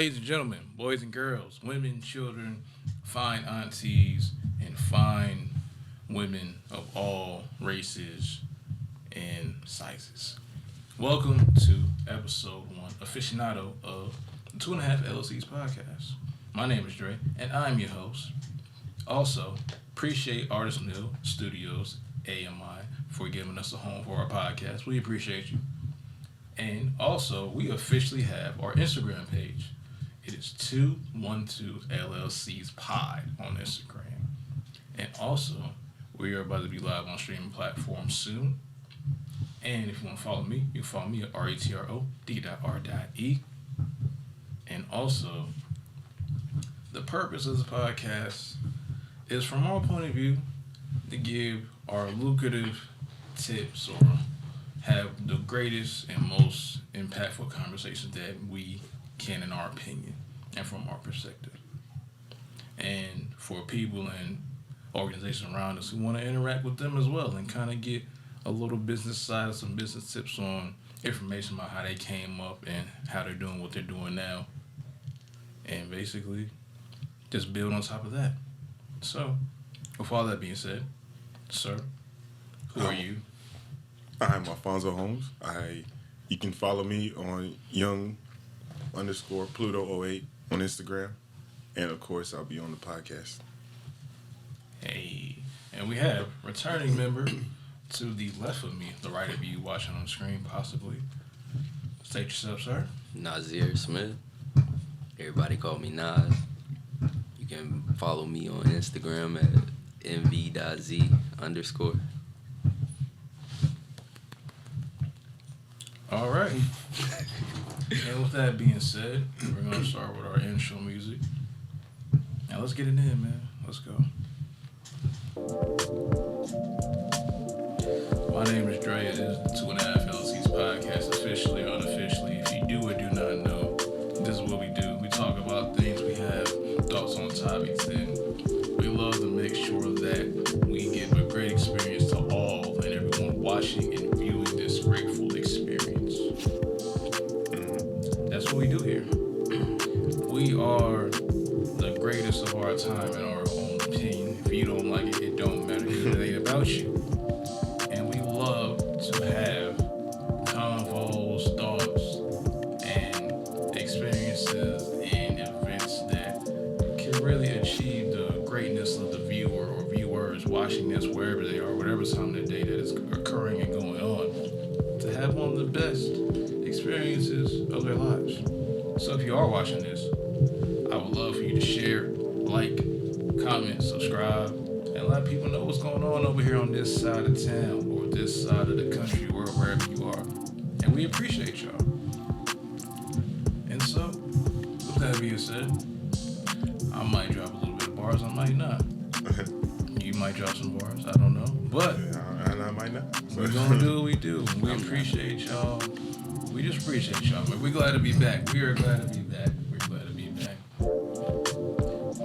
ladies and gentlemen, boys and girls, women, children, fine aunties, and fine women of all races and sizes. Welcome to episode 1, aficionado of the 2.5 LLCs Podcast. My name is Dre, and I'm your host. Also, appreciate Artist Mill Studios, AMI, for giving us a home for our podcast. We appreciate you. And also, we officially have our Instagram page. It is 212 LLCs Pod on Instagram. And also, we are about to be live on streaming platforms soon. And if you want to follow me, you can follow me at RETROD.R.E. And also, the purpose of the podcast is, from our point of view, to give our lucrative tips or have the greatest and most impactful conversations that we can, in our opinion, and from our perspective. And for people and organizations around us who want to interact with them as well and kind of get a little business side, some business tips on information about how they came up and how they're doing what they're doing now. And basically, just build on top of that. So, with all that being said, sir, who are you? I'm Alfonso Holmes. You can follow me on young_Pluto08 on Instagram. And of course, I'll be on the podcast. Hey. And we have returning member to the left of me, the right of you watching on the screen, possibly. State yourself, sir. Nazir Smith. Everybody call me Nas. You can follow me on Instagram at nv.z_. All right. And with that being said, we're going to start with our intro music. Now let's get it in, man. Let's go. My name is Dre. It is the 2.5 LLCs Podcast, officially or unofficially. If you do or do not know, this is what we do. We talk about things, we have thoughts on topics, and we love to make sure that we give a great experience to all and everyone watching and viewing this grateful experience. That's what we do here. We are the greatest of our time in our own opinion. If you don't like it, it don't matter. It ain't about you. And we love to have convos, thoughts, and experiences and events that can really achieve the greatness of the viewer or viewers watching this wherever they are, whatever time of the day that is occurring and going on, to have one of the best experiences of their lives. So if you are watching this, I would love for you to share, like, comment, subscribe, and let people know what's going on over here on this side of town or this side of the country or wherever you are. And we appreciate y'all. And so, with that being said, I might drop a little bit of bars, I might not. You might drop some bars, I don't know. But And I might not. we're gonna do what we do. We appreciate y'all. We just appreciate y'all, man. We're glad to be back. We are glad to be back. We're glad to be back.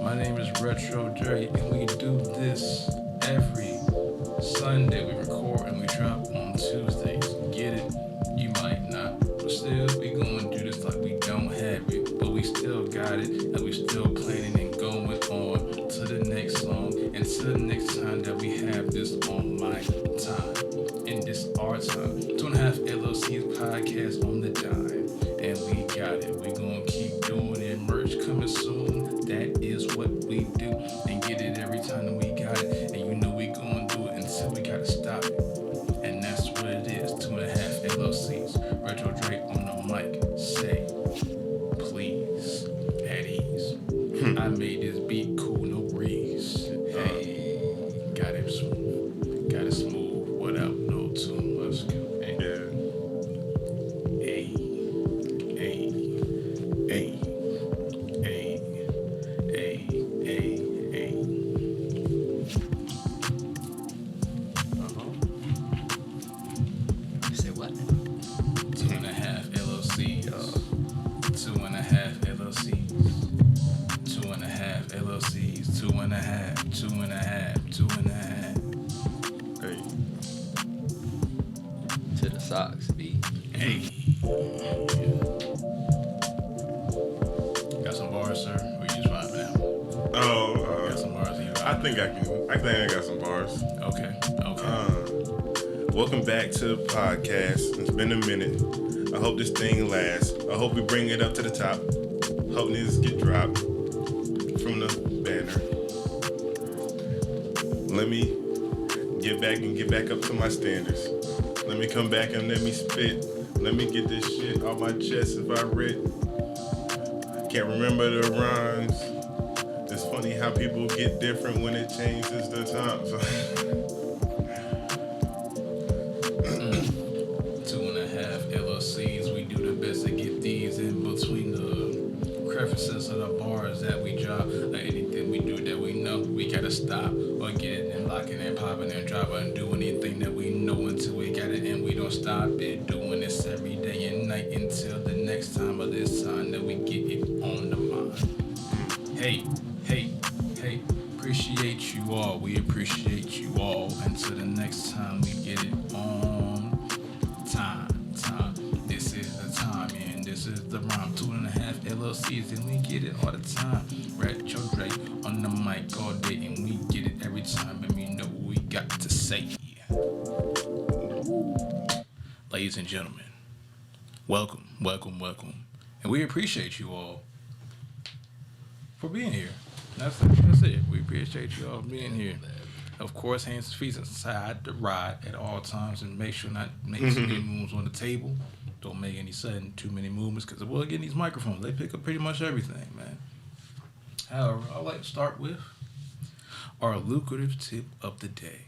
My name is Retro Dre, and we do this every Sunday. We record and we drop on Tuesdays. Get it? You might not. But still, we gonna do this like we don't have it. But we still got it, and we still planning and going on to the next song and to the next time that we have this on my time. And this our time. 2.5 LLCs Podcast on the dime. And we got it. We gonna keep doing it. Merch coming soon. That is what we do. And get it every time that we got it. And you know we gonna do it until we gotta stop it. And that's what it is. 2.5 LLCs. Retro Drake on the mic. Say, please, at ease. I made this beat cool, no breeze. Hey, got it smooth. Got it smooth without no tune. Let's go. Hey. Yeah. Hey, hey, hey, hey, hey, hey, hey. Say what? 2.5 LLCs. 2.5 LLCs. 2.5 LLCs. 2.5. 2.5. 2.5. Hey. To the socks, B. Hey. I think I got some bars. Okay. Welcome back to the podcast. It's been a minute. I hope this thing lasts. I hope we bring it up to the top. Hope niggas get dropped from the banner. Let me get back up to my standards. Let me come back and let me spit. Let me get this shit off my chest if I read. Can't remember the rhymes. It's funny how people get different when it changes the time. So 2.5 LLCs. We do the best to get these in between the crevices of the bars that we drop. Anything we do that we know, we gotta stop or get it and lock it and pop it and drop it and do anything that we know until we got it and we don't stop it. Doing this every day and night until the next time of this time that we get it on the mind. Hey, appreciate you all. We appreciate you all. Until the next time we get it on time. This is the time, and this is the rhyme. 2.5 LLCs, and we get it all the time. Retro Dre on the mic all day, and we get it every time. And we know what we got to say. Ladies and gentlemen, welcome. And we appreciate you all for being here. That's it. We appreciate you all being here. Of course, hands and feet inside the ride at all times, and make sure not make too many moves on the table. Don't make any sudden too many movements, because we'll get these microphones. They pick up pretty much everything, man. However, I'd like to start with our lucrative tip of the day.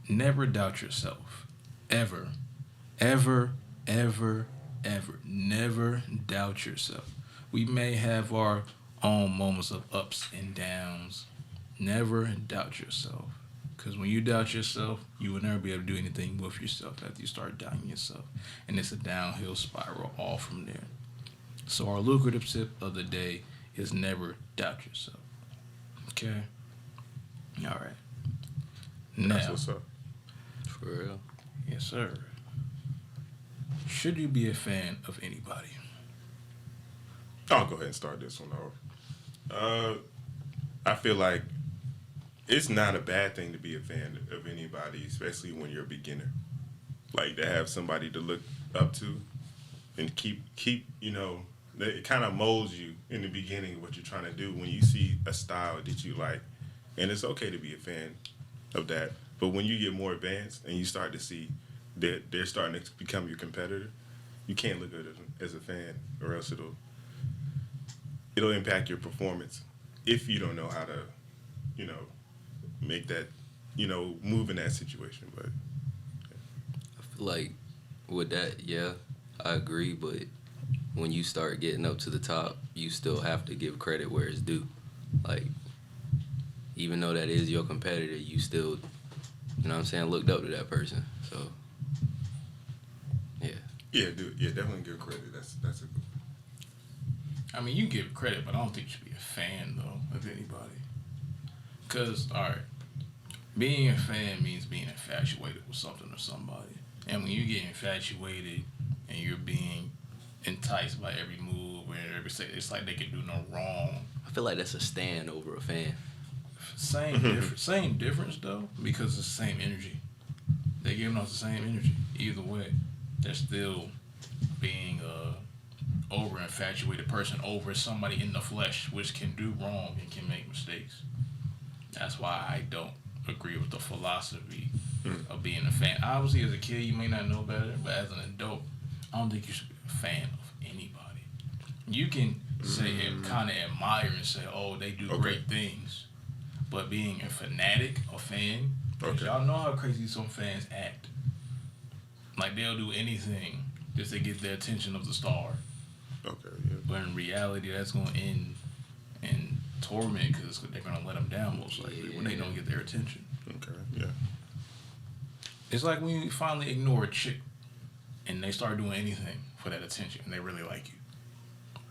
Never doubt yourself. Ever. Never doubt yourself. We may have our own moments of ups and downs. Never doubt yourself. Because when you doubt yourself, you will never be able to do anything with yourself after you start doubting yourself. And it's a downhill spiral all from there. So our lucrative tip of the day is never doubt yourself. Okay? All right. Now, that's what's up. For real. Yes, sir. Should you be a fan of anybody? I'll go ahead and start this one off. I feel like it's not a bad thing to be a fan of anybody, especially when you're a beginner. Like, to have somebody to look up to and keep it kind of molds you in the beginning what you're trying to do when you see a style that you like. And it's okay to be a fan of that. But when you get more advanced and you start to see that they're starting to become your competitor, you can't look at it as a fan, or else it'll impact your performance if you don't know how to, make that, move in that situation. But I feel like with that, yeah, I agree. But when you start getting up to the top, you still have to give credit where it's due. Like, even though that is your competitor, you still, looked up to that person. So, yeah. Yeah, dude. Yeah, definitely give credit. That's a good. I mean, you give credit, but I don't think you should be a fan, though, of anybody. Because, all right, being a fan means being infatuated with something or somebody. And when you get infatuated and you're being enticed by every move and every say, it's like they can do no wrong. I feel like that's a stand over a fan. Same difference, though, because it's the same energy. They're giving off the same energy. Either way, they're still being over infatuated person over somebody in the flesh, which can do wrong and can make mistakes. That's why I don't agree with the philosophy of being a fan. Obviously, as a kid, you may not know better, but as an adult, I don't think you should be a fan of anybody. You can say kind of admire and say, oh, they do great things, but being a fanatic, a fan, y'all know how crazy some fans act. Like, they'll do anything just to get the attention of the star. Okay, yeah. But in reality, that's going to end in torment, because they're going to let them down most likely when they don't get their attention. Okay, yeah. It's like when you finally ignore a chick and they start doing anything for that attention and they really like you.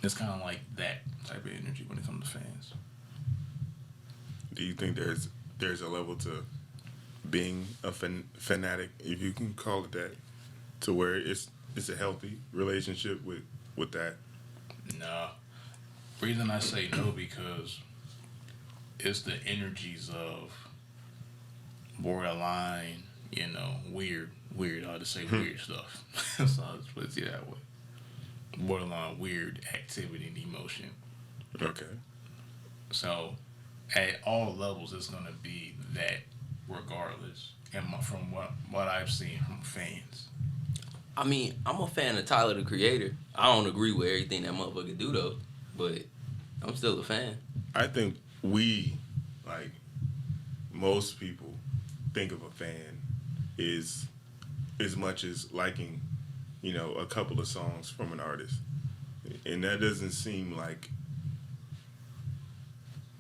It's kind of like that type of energy when it comes to fans. Do you think there's a level to being a fanatic, if you can call it that, to where it's a healthy relationship with that? Nah. Reason I say no, because it's the energies of borderline, weird. I'll just say weird stuff. So I'll just put it that way. Borderline weird activity and emotion. Okay. So at all levels, it's gonna be that regardless. And from what I've seen from fans. I mean, I'm a fan of Tyler, the Creator. I don't agree with everything that motherfucker do, though. But I'm still a fan. I think most people think of a fan is as much as liking, a couple of songs from an artist. And that doesn't seem like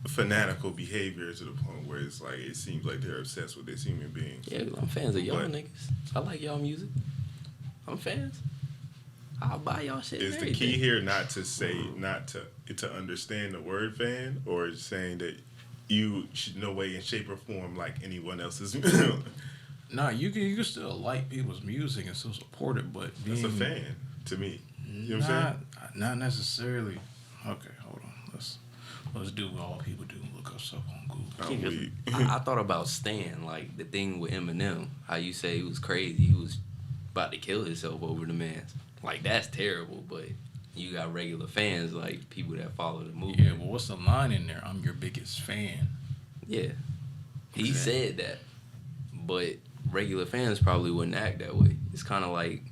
fanatical behavior to the point where it's like, it seems like they're obsessed with this human being. Yeah, I'm fans of y'all But- niggas. I like y'all music. I'm fans. I'll buy y'all shit. Is and the key everything. here not to understand the word fan, or saying that you should no way in shape or form like anyone else's? Nah, you can still like people's music and still support it, but That's a fan to me. You know what I'm saying? Not necessarily. Okay, hold on. Let's do what all people do. Look up stuff on Google. I'm weak. I thought about Stan, like the thing with Eminem. How you say he was crazy. He was about to kill himself over the man. Like, that's terrible, but you got regular fans, like people that follow the movie. Yeah, but what's the line in there? I'm your biggest fan. Yeah. He Exactly. said that. But regular fans probably wouldn't act that way. It's kind of like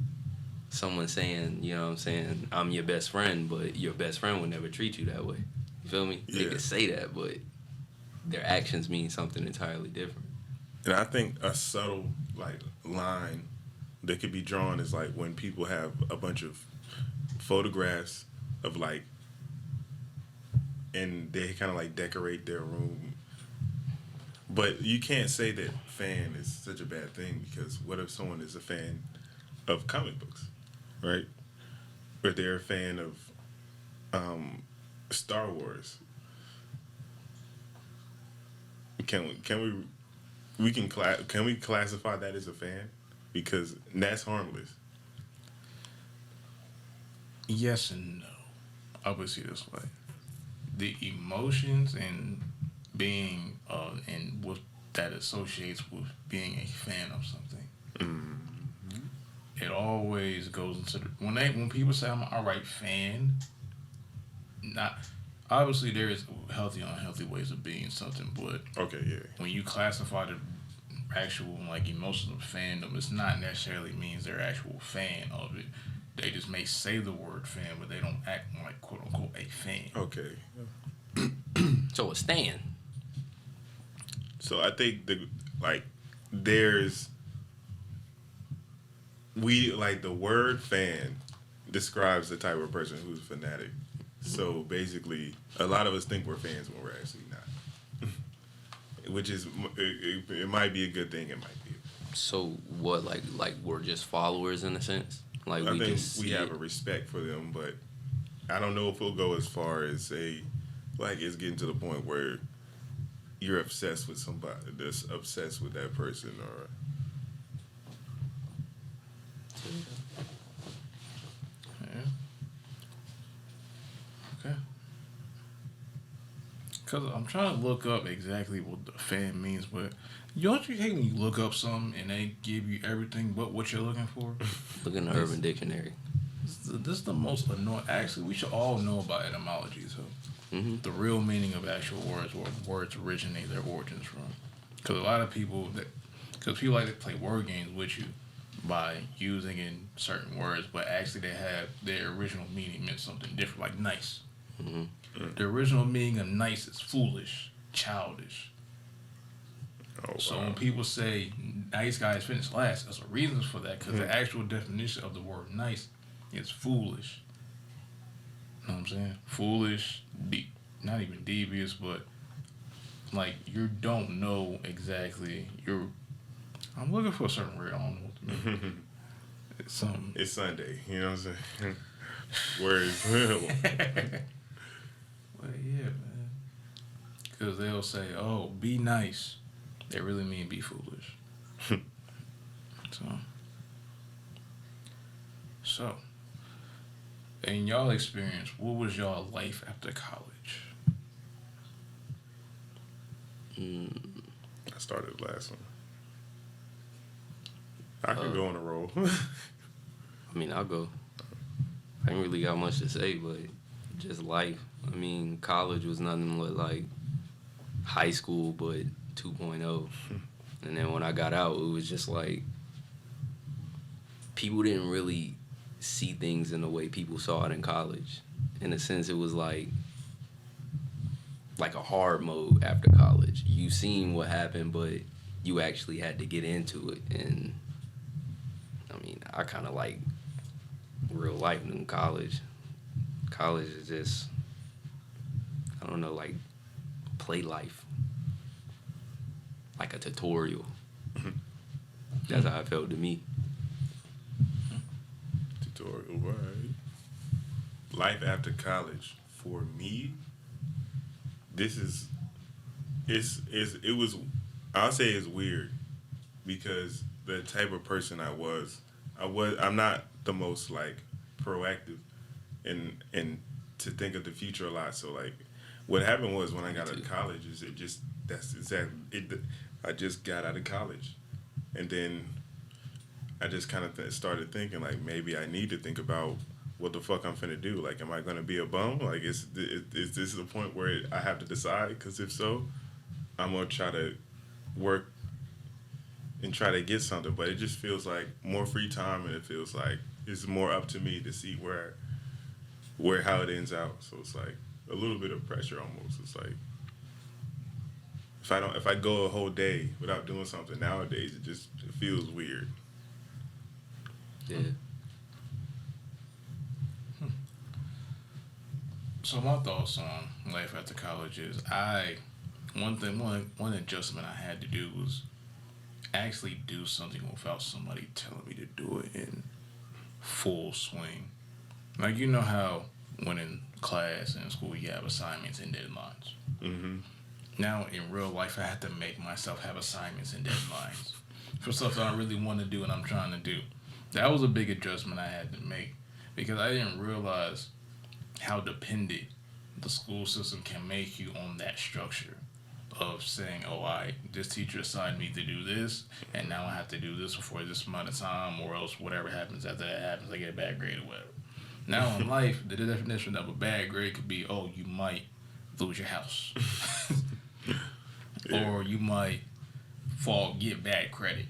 someone saying, you know what I'm saying, I'm your best friend, but your best friend would never treat you that way. You feel me? They Yeah. could say that, but their actions mean something entirely different. And I think a subtle line that could be drawn is like when people have a bunch of photographs of and they kind of decorate their room. But you can't say that fan is such a bad thing, because what if someone is a fan of comic books, right? Or they're a fan of Star Wars. Can we classify that as a fan? Because that's harmless. Yes and no. I would see it this way: the emotions and being and what that associates with being a fan of something. It always goes into when people say I'm an outright fan. Not obviously there is healthy and unhealthy ways of being something, but Okay, yeah. when you classify the actual emotional fandom, it's not necessarily means they're actual fan of it. They just may say the word fan, but they don't act like quote unquote a fan. Okay. So a Stan. So I think there's the word fan describes the type of person who's a fanatic. So basically, a lot of us think we're fans when we're actually not. Which is, it might be a good thing, it might be. So what, like we're just followers in a sense? Like I we think just we see have it. a respect for them, but I don't know if we'll go as far as say, it's getting to the point where you're obsessed with somebody that's obsessed with that person, or Yeah. Okay. Because I'm trying to look up exactly what the fan means, but don't you hate when you look up something and they give you everything but what you're looking for? Look in the Urban Dictionary. This is the most annoying. Actually, we should all know about etymology, so the real meaning of actual words, where words originate their origins from. Because a lot of people people like to play word games with you by using in certain words, but actually they have their original meaning meant something different, like nice. The original meaning of nice is foolish, childish. oh, So wow. when people say nice guys finish last, there's a reason for that, because the actual definition of the word nice is foolish. You know what I'm saying? Foolish, not even devious, but you don't know exactly. I'm looking for a certain word. I don't know what to mean. It's something. It's Sunday, you know what I'm saying? Whereas, Well, yeah, man. Because they'll say, "Oh, be nice." They really mean be foolish. So, in y'all experience, what was y'all life after college? I started the last one. I could go on a roll. I mean, I'll go. I ain't really got much to say, but just life. I mean, college was nothing but like high school, but 2.0. And then when I got out, it was just like people didn't really see things in the way people saw it in college. In a sense, it was like a hard mode after college. You seen what happened, but you actually had to get into it. And I mean, I kind of like real life in college. College is just, I don't know, like play life. Like a tutorial. That's how it felt to me. Tutorial, right? Life after college. For me, I'll say it's weird because the type of person I'm not the most like proactive and to think of the future a lot. So like what happened was when I got out of college I just got out of college, and then I just kind of started thinking like maybe I need to think about what the fuck I'm finna do. Like, am I gonna be a bum? Like, is this the point where I have to decide? Because if so, I'm gonna try to work and try to get something. But it just feels like more free time, and it feels like it's more up to me to see how it ends out. So it's like a little bit of pressure almost. It's like if I go a whole day without doing something nowadays, it feels weird. Yeah. So my thoughts on life after college is one adjustment I had to do was actually do something without somebody telling me to do it in full swing. Like, you know how when in class and in school you have assignments and deadlines. Mm-hmm. Now in real life I have to make myself have assignments and deadlines for stuff that I really want to do and I'm trying to do. That was a big adjustment I had to make because I didn't realize how dependent the school system can make you on that structure of saying, this teacher assigned me to do this, and now I have to do this before this amount of time, or else whatever happens after that happens, I get a bad grade or whatever. Now in life, the definition of a bad grade could be, you might lose your house. Yeah. Or you might get bad credit.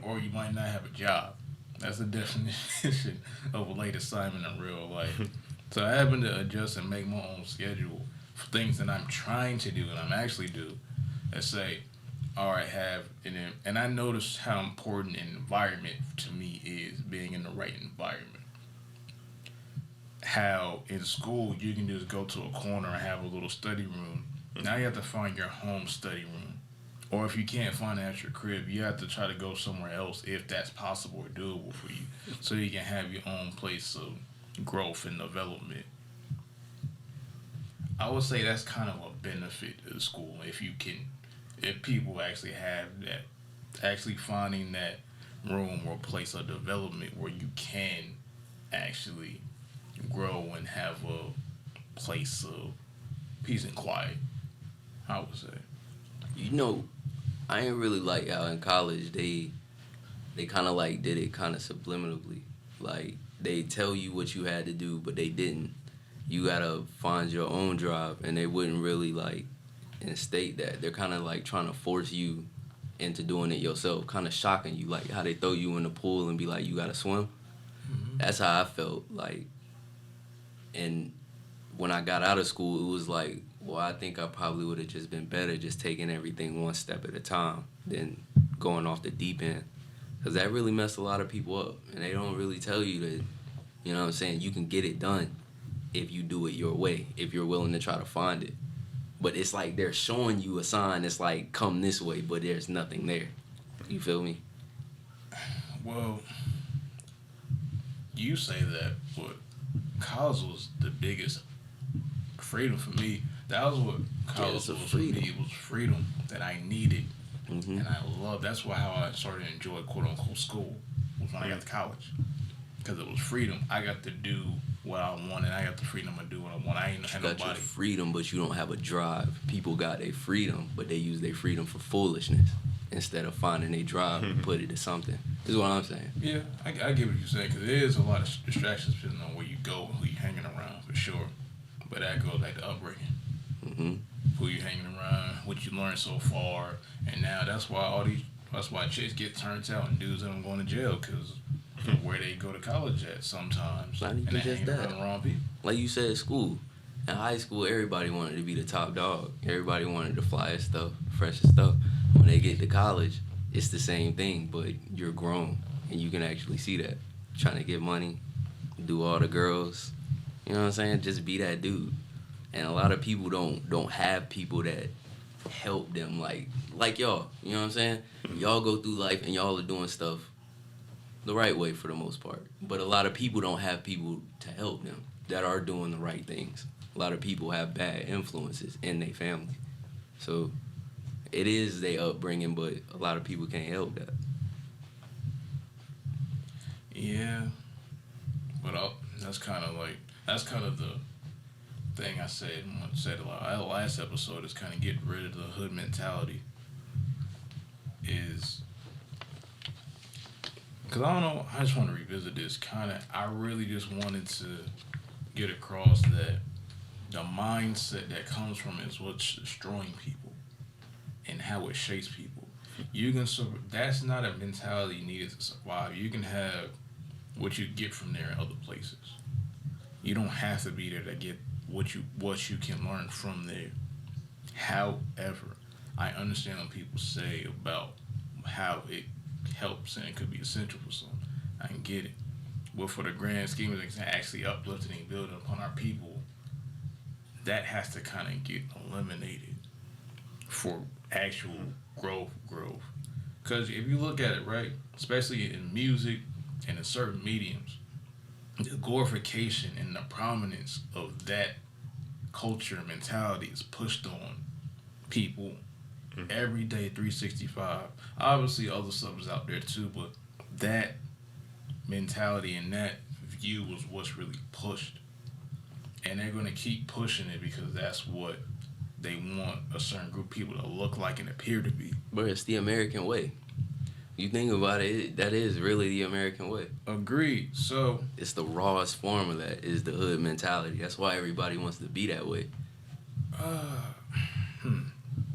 Or you might not have a job. That's the definition of a late assignment in real life. So I happen to adjust and make my own schedule for things that I'm trying to do and I'm actually do. Let's say, and I notice how important an environment to me is being in the right environment. How in school you can just go to a corner and have a little study room. Now you have to find your home study room. Or if you can't find it at your crib, you have to try to go somewhere else if that's possible or doable for you. So you can have your own place of growth and development. I would say that's kind of a benefit of school if people actually have that, actually finding that room or place of development where you can actually grow and have a place of peace and quiet, I would say. You know, I ain't really like how in college they kind of like did it kind of subliminally. Like, they tell you what you had to do, but they didn't. You gotta find your own drive, and they wouldn't really like instate that. They're kind of like trying to force you into doing it yourself, kind of shocking you, like how they throw you in the pool and be like, you gotta swim. Mm-hmm. That's how I felt. Like, and when I got out of school, it was like, well, I think I probably would have just been better just taking everything one step at a time than going off the deep end. Because that really messed a lot of people up. And they don't really tell you that, you know what I'm saying, you can get it done if you do it your way, if you're willing to try to find it. But it's like they're showing you a sign that's like, come this way, but there's nothing there. You feel me? Well, you say that, but college was the biggest freedom for me. That was what college was for me. It was freedom that I needed. Mm-hmm. And I love, that's how I started to enjoy quote unquote school, was when I got to college. Because it was freedom. I got to do what I want, and I got the freedom to do what I want. I ain't You had got your nobody. freedom, but you don't have a drive. People got their freedom, but they use their freedom for foolishness instead of finding their drive and put it to something. Is what I'm saying. Yeah, I get what you're saying, because there is a lot of distractions depending on where you go and who you're hanging around, for sure. But that goes like the upbringing. Mm-hmm. Who you're hanging around, what you learned so far, and now that's why chicks get turned out and dudes end up going to jail, because where they go to college at sometimes, Not and even they just hang around that. the wrong people. Like you said, school. In high school, everybody wanted to be the top dog. Everybody wanted the flyest stuff, freshest stuff. When they get to college, it's the same thing, but you're grown, and you can actually see that. Trying to get money, do all the girls, you know what I'm saying? Just be that dude. And a lot of people don't have people that help them like y'all, you know what I'm saying? Y'all go through life and y'all are doing stuff the right way for the most part. But a lot of people don't have people to help them that are doing the right things. A lot of people have bad influences in their family. So it is their upbringing, but a lot of people can't help that. Yeah, but that's kind of the thing I said a lot. Last episode is kind of get rid of the hood mentality. Is because I don't know. I just want to revisit this. I really just wanted to get across that the mindset that comes from it is what's destroying people and how it shapes people. That's not a mentality needed to survive. You can have what you get from there in other places. You don't have to be there to get what you can learn from there. However, I understand when people say about how it helps and it could be essential for some. I can get it. But for the grand scheme of things, actually uplifting and building upon our people, that has to kind of get eliminated for actual growth. Because if you look at it, right, especially in music and in certain mediums, the glorification and the prominence of that culture and mentality is pushed on people every day, 365. Obviously, other stuff is out there too, but that mentality and that view was what's really pushed. And they're going to keep pushing it because that's what they want a certain group of people to look like and appear to be. But it's the American way. You think about it, that is really the American way. Agreed. So it's the rawest form of that, is the hood mentality. That's why everybody wants to be that way.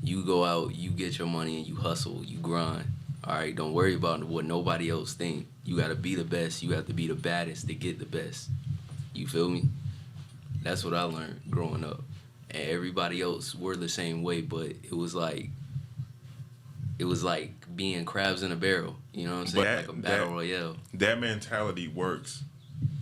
You go out, you get your money, and you hustle, you grind. All right, don't worry about what nobody else think. You got to be the best. You have to be the baddest to get the best. You feel me? That's what I learned growing up. And everybody else were the same way, but it was like being crabs in a barrel. You know what I'm saying? Like a battle royale. That mentality works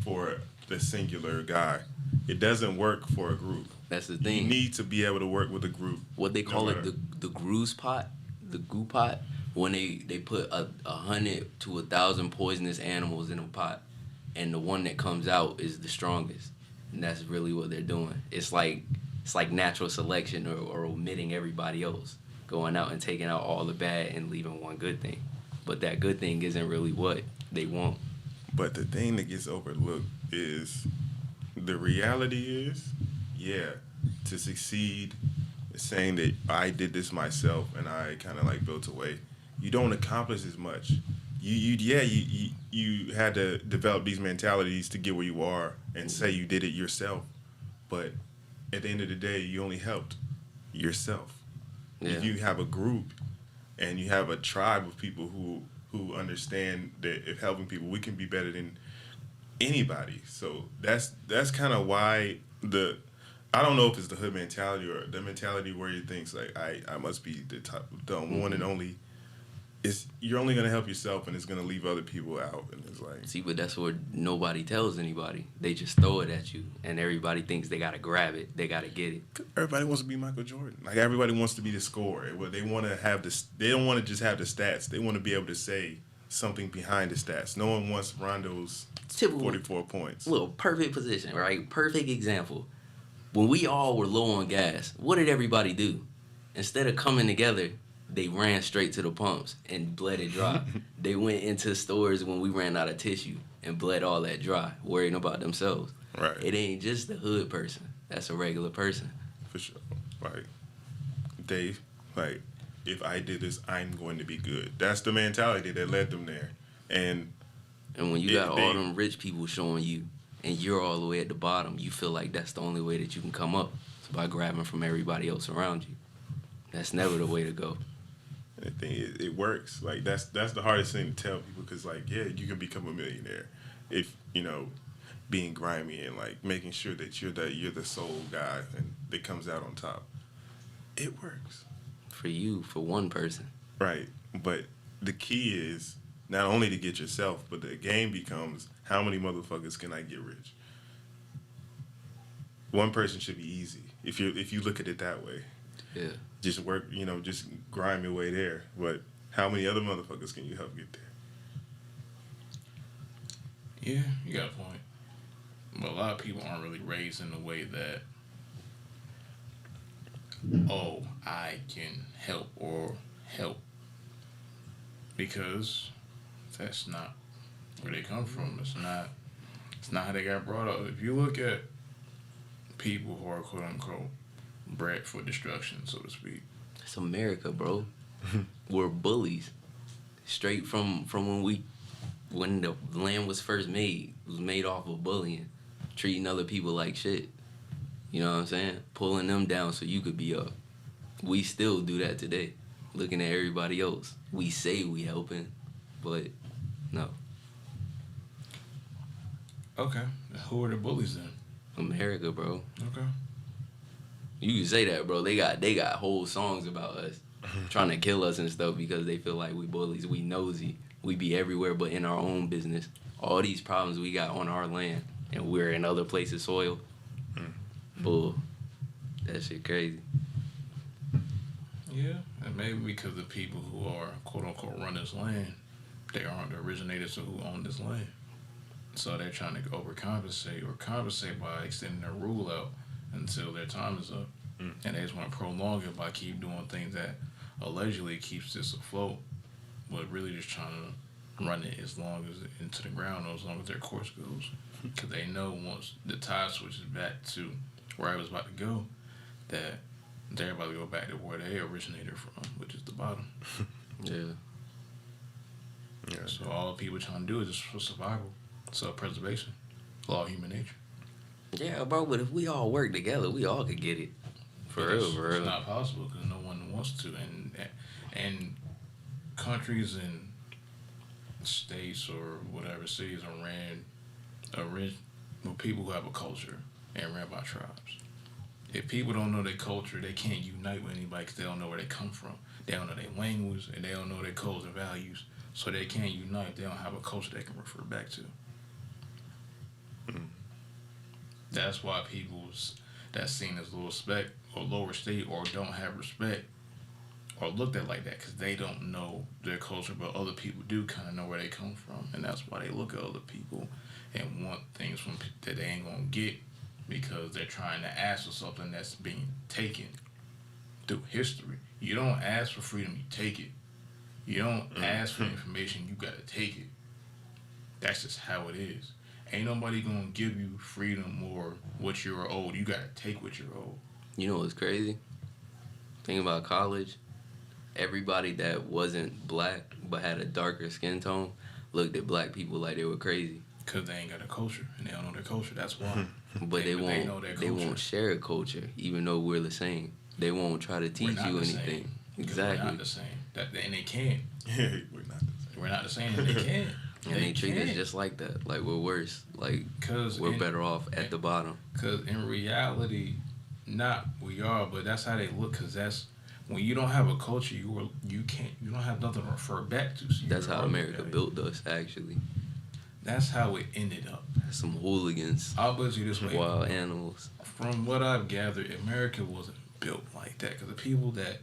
for the singular guy. It doesn't work for a group. That's the thing. You need to be able to work with a group. What they call it, the gru's pot, the goo pot, when they put 100 to 1,000 poisonous animals in a pot, and the one that comes out is the strongest. And that's really what they're doing. It's like natural selection or omitting everybody else, going out and taking out all the bad and leaving one good thing. But that good thing isn't really what they want. But the thing that gets overlooked is the reality is, to succeed, saying that I did this myself and I kind of like built a way, you don't accomplish as much. You had to develop these mentalities to get where you are and say you did it yourself. But at the end of the day, you only helped yourself. Yeah. If you have a group and you have a tribe of people who understand that if helping people, we can be better than anybody. So that's kind of why I don't know if it's the hood mentality or the mentality where you think like I must be the one and only. You're only gonna help yourself, and it's gonna leave other people out. And it's like, see, but that's what nobody tells anybody. They just throw it at you, and everybody thinks they gotta grab it, they gotta get it. Everybody wants to be Michael Jordan. Like everybody wants to be the scorer. They want to have this. They don't want to just have the stats. They want to be able to say something behind the stats. No one wants Rondo's 44 points. Little perfect position, right? Perfect example. When we all were low on gas, what did everybody do? Instead of coming together, they ran straight to the pumps and bled it dry. They went into stores when we ran out of tissue and bled all that dry, worrying about themselves. Right. It ain't just the hood person. That's a regular person. For sure. Like, Dave, like, if I did this, I'm going to be good. That's the mentality that led them there. And when you got all them rich people showing you, and you're all the way at the bottom, you feel like that's the only way that you can come up. So by grabbing from everybody else around you. That's never the way to go. And the thing is, it works. Like, that's the hardest thing to tell people, because, like, yeah, you can become a millionaire if, you know, being grimy and, like, making sure that you're the sole guy and that comes out on top. It works. For you, for one person. Right. But the key is not only to get yourself, but the game becomes, how many motherfuckers can I get rich? One person should be easy if you look at it that way. Yeah. Just work, you know, just grind your way there. But how many other motherfuckers can you help get there? Yeah, you got a point. But a lot of people aren't really raised in the way that, oh, I can help or help. Because that's not where they come from. It's not how they got brought up. If you look at people who are quote unquote bred for destruction, so to speak. It's America, bro. We're bullies. Straight from when the land was first made. It was made off of bullying. Treating other people like shit. You know what I'm saying? Pulling them down so you could be up. We still do that today. Looking at everybody else. We say we helping, but no. Okay. Who are the bullies then? America, bro. Okay. You can say that, bro. They got whole songs about us trying to kill us and stuff because they feel like we bullies, we nosy, we be everywhere but in our own business. All these problems we got on our land and we're in other places' soil. Bull. That shit crazy. Yeah, and maybe because the people who are quote unquote run this land, they aren't the originators of who own this land. So they're trying to overcompensate or compensate by extending their rule out until their time is up. And they just want to prolong it by keep doing things that allegedly keeps this afloat, but really just trying to run it as long as into the ground or as long as their course goes. Because they know once the tide switches back to where I was about to go, that they're about to go back to where they originated from, which is the bottom. Yeah. Yeah. So all people trying to do is just for survival, self-preservation, law of human nature. Yeah, bro, but if we all work together, we all could get it. For real, for real. It's not possible because no one wants to. And countries and states or whatever cities are ran with people who have a culture and ran by tribes. If people don't know their culture, they can't unite with anybody because they don't know where they come from. They don't know their language and they don't know their codes and values. So they can't unite. They don't have a culture they can refer back to. That's why people that's seen as low respect or lower state or don't have respect or looked at like that because they don't know their culture, but other people do kind of know where they come from, and that's why they look at other people and want things from that they ain't gonna get because they're trying to ask for something that's being taken through history. You don't ask for freedom, you take it. You don't ask for information, you gotta take it. That's just how it is. Ain't nobody gonna give you freedom or what you're owed. You gotta take what you're owed. You know what's crazy? Think about college. Everybody that wasn't black but had a darker skin tone looked at black people like they were crazy. Because they ain't got a culture and they don't know their culture. That's why. But they won't share a culture, even though we're the same. They won't try to teach you anything. Exactly. We're not the same. And they can't. Yeah, we're not the same. We're not the same and they can't. And they treat us just like that. Like we're worse. Like we're better off at the bottom. Because in reality, not we are, but that's how they look. Because that's when you don't have a culture, you don't have nothing to refer back to. So that's how America built us, actually. That's how it ended up. Some hooligans. I'll put you this way. Wild animals. From what I've gathered, America wasn't built like that. Because the people that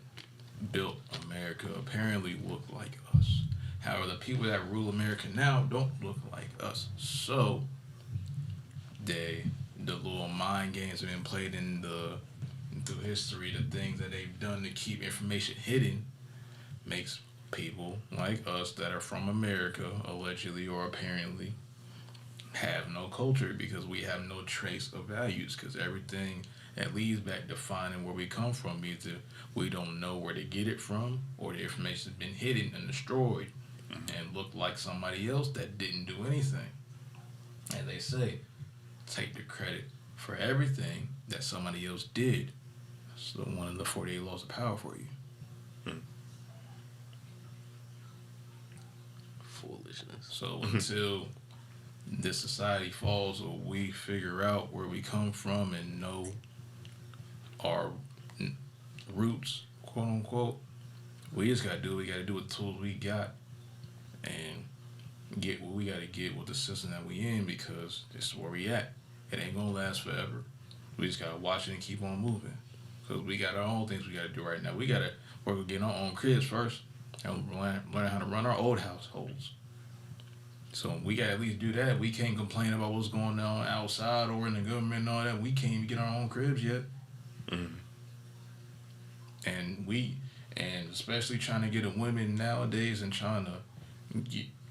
built America apparently look like us. However, the people that rule America now don't look like us. So, the little mind games have been played through history, the things that they've done to keep information hidden, makes people like us that are from America, allegedly or apparently, have no culture because we have no trace of values, because everything that leads back to finding where we come from either we don't know where to get it from, or the information has been hidden and destroyed and looked like somebody else that didn't do anything. And they say, take the credit for everything that somebody else did. That's one of the 48 laws of power for you. Foolishness. So until this society falls or we figure out where we come from and know our roots, quote unquote, we just gotta do what we gotta do with the tools we got and get what we gotta get with the system that we in, because this is where we at. It ain't gonna last forever. We just gotta watch it and keep on moving, because we got our own things we gotta do right now. We gotta work on getting our own cribs first and learn how to run our old households. So we gotta at least do that. We can't complain about what's going on outside or in the government and all that. We can't even get our own cribs yet. And especially trying to get a woman nowadays and trying to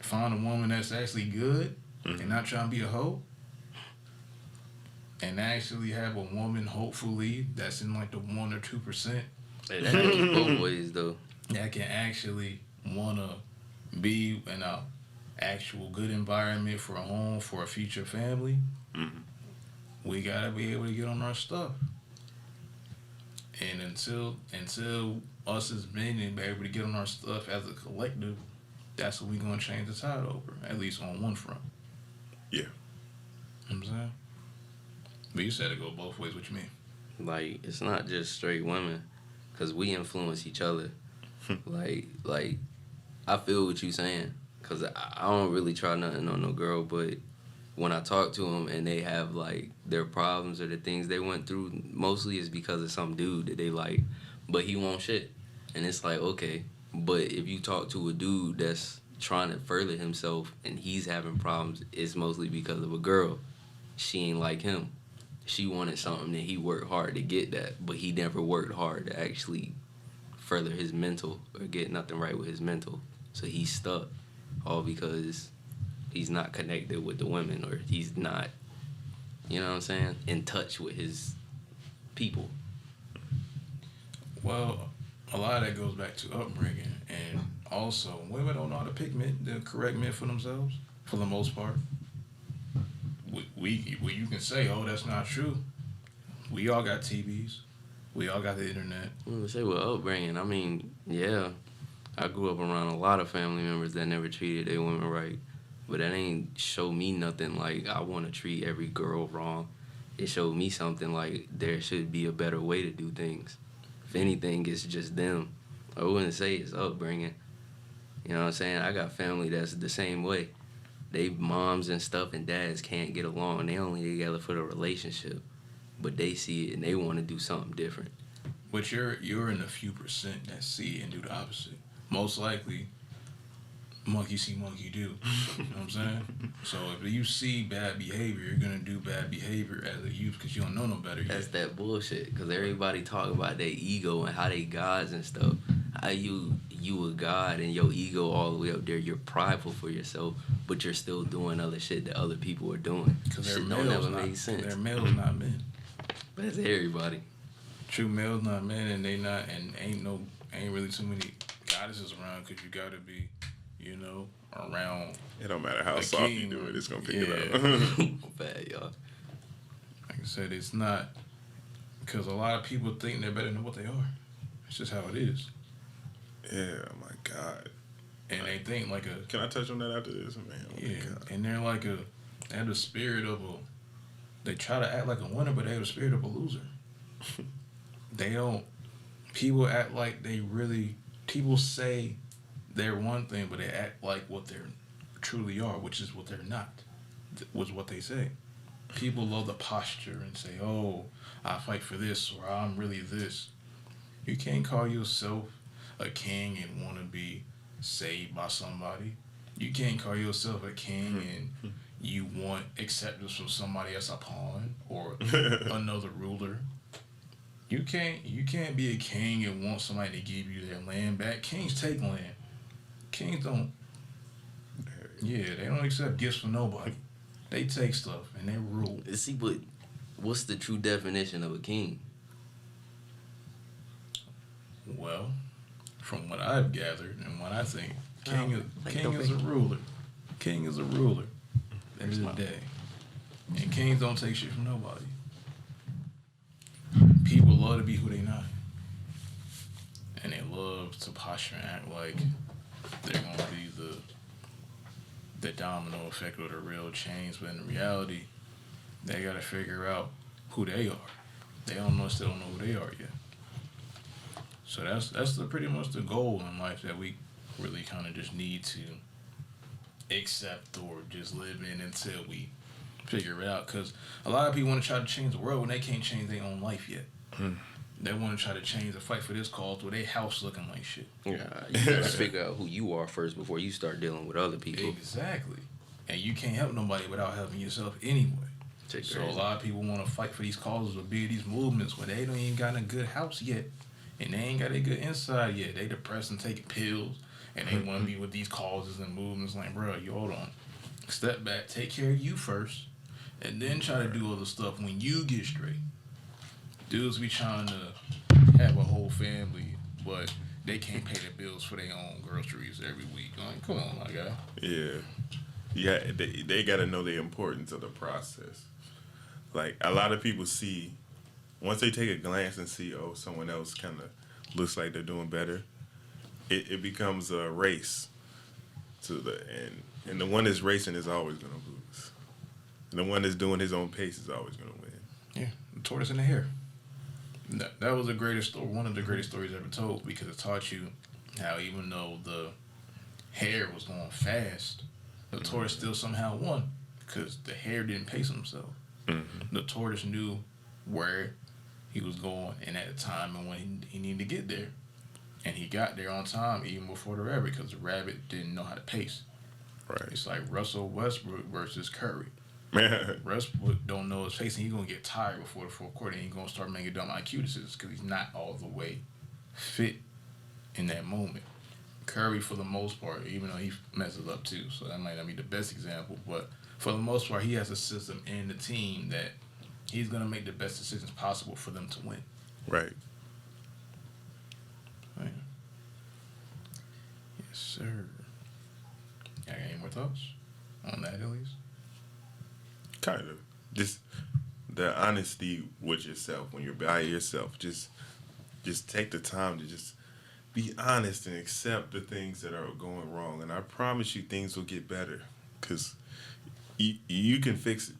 find a woman that's actually good and not trying to be a hoe, and actually have a woman, hopefully, that's in like the 1 or 2%. Hey, that goes both ways though. That can actually wanna be in a actual good environment for a home, for a future family. We gotta be able to get on our stuff. And until us as men and be able to get on our stuff as a collective, that's what we gonna change the tide over, at least on one front. Yeah. You know what I'm saying? But you said it go both ways. What you mean? Like, it's not just straight women, because we influence each other. like, I feel what you saying, because I don't really try nothing on no girl, but when I talk to them and they have, like, their problems or the things they went through, mostly is because of some dude that they like, but he won't shit. And it's like, okay, but if you talk to a dude that's trying to further himself and he's having problems, it's mostly because of a girl. She ain't like him. She wanted something and he worked hard to get that, but he never worked hard to actually further his mental or get nothing right with his mental. So he's stuck, all because he's not connected with the women, or he's not, you know what I'm saying, in touch with his people. Well, a lot of that goes back to upbringing, and also women don't know how to pick men, the correct men for themselves, for the most part. You can say, oh, that's not true. We all got TVs. We all got the internet. Say with upbringing, I mean, yeah, I grew up around a lot of family members that never treated their women right, but that ain't show me nothing like I want to treat every girl wrong. It showed me something like there should be a better way to do things. If anything, it's just them. I wouldn't say it's upbringing. You know what I'm saying? I got family that's the same way. They moms and stuff and dads can't get along. They only together for the relationship, but they see it and they want to do something different. But you're in the few percent that see it and do the opposite. Most likely, monkey see, monkey do. You know what I'm saying? So if you see bad behavior, you're gonna do bad behavior as a youth because you don't know no better yet. That's that bullshit. Because everybody talk about their ego and how they gods and stuff. How you a god and your ego all the way up there. You're prideful for yourself, but you're still doing other shit that other people are doing. Because they're shit males, don't never not, make sense. They're males, not men. But it's everybody. True males, not men, and they not, and ain't really too many goddesses around because you gotta be, you know, around. It don't matter how soft you do it, it's gonna pick it up. Bad, y'all. Like I said, it's not, because a lot of people think they're better than what they are. It's just how it is. Yeah, my God. And they think like a. Can I touch on that after this, man? Oh Yeah, and they're like they have the spirit of a. They try to act like a winner, but they have the spirit of a loser. They don't. People act like they really. People say they're one thing, but they act like what they truly are, which is what they're not. Was what they say. People love the posture and say, "Oh, I fight for this," or "I'm really this." You can't call yourself a king and want to be saved by somebody. You can't call yourself a king and you want acceptance from somebody as a pawn or another ruler. You can't be a king and want somebody to give you their land back. Kings take land. Kings don't. Yeah, they don't accept gifts from nobody. They take stuff and they rule. See, but what's the true definition of a king? Well, from what I've gathered and what I think, king is a ruler. King is a ruler. At the end of the day. And kings don't take shit from nobody. People love to be who they not. And they love to posture and act like they're going to be the domino effect or the real change. But in reality, they got to figure out who they are. They still don't know who they are yet. So that's pretty much the goal in life that we really kind of just need to accept or just live in until we figure it out. Because a lot of people want to try to change the world when they can't change their own life yet. They want to try to change the fight for this cause with their house looking like shit. Yeah, you gotta figure out who you are first before you start dealing with other people. Exactly. And you can't help nobody without helping yourself anyway. So a lot of people want to fight for these causes or be these movements when they don't even got a good house yet. And they ain't got a good inside yet. They depressed and taking pills. And they want to be with these causes and movements. Like, bro, you hold on. Step back. Take care of you first. And then try to do other stuff when you get straight. Dudes be trying to have a whole family, but they can't pay the bills for their own groceries every week. Like, come on, my guy. Yeah, they got to know the importance of the process. Like, a lot of people see, once they take a glance and see, oh, someone else kind of looks like they're doing better, it becomes a race to the end. And the one that's racing is always going to lose. And the one that's doing his own pace is always going to win. Yeah, the tortoise and the hare. That was the greatest story, one of the greatest stories ever told, because it taught you how even though the hare was going fast, the tortoise still somehow won because the hare didn't pace himself. The tortoise knew where he was going and at the time and when he needed to get there. And he got there on time even before the rabbit because the rabbit didn't know how to pace. Right. It's like Russell Westbrook versus Curry. Man. Westbrook don't know his pace and he's going to get tired before the fourth quarter and he's going to start making dumb IQ decisions because he's not all the way fit in that moment. Curry, for the most part, even though he messes up too, so that might not be the best example, but for the most part, he has a system in the team that he's going to make the best decisions possible for them to win. Right. Right. Yes, sir. Got any more thoughts on that, at least? Kind of. Just the honesty with yourself when you're by yourself. Just take the time to just be honest and accept the things that are going wrong. And I promise you things will get better. Because you can fix it.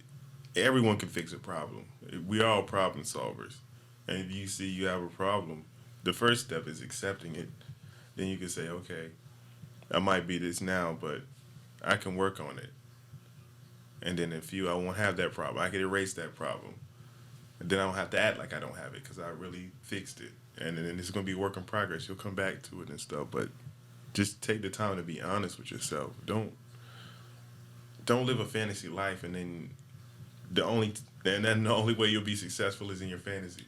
Everyone can fix a problem. We're all problem solvers. And if you see you have a problem, the first step is accepting it. Then you can say, okay, I might be this now, but I can work on it. And then I won't have that problem. I can erase that problem. And then I don't have to act like I don't have it because I really fixed it. And then it's going to be a work in progress. You'll come back to it and stuff. But just take the time to be honest with yourself. Don't live a fantasy life and then the only way you'll be successful is in your fantasy.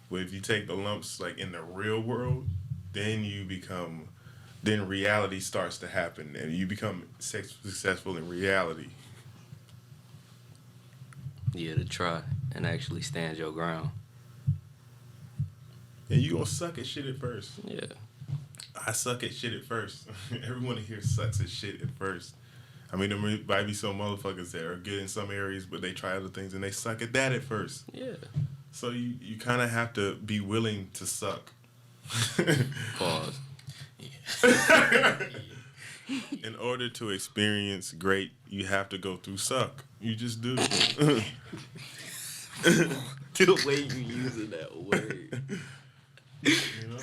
But if you take the lumps like in the real world, then reality starts to happen and you become successful in reality. Yeah, to try and actually stand your ground. And you gonna suck at shit at first. Yeah. I suck at shit at first. Everyone here sucks at shit at first. I mean, there might be some motherfuckers that are good in some areas, but they try other things and they suck at that at first. Yeah. So you kind of have to be willing to suck. Pause. In order to experience great, you have to go through suck. You just do. The way you using that word. You know?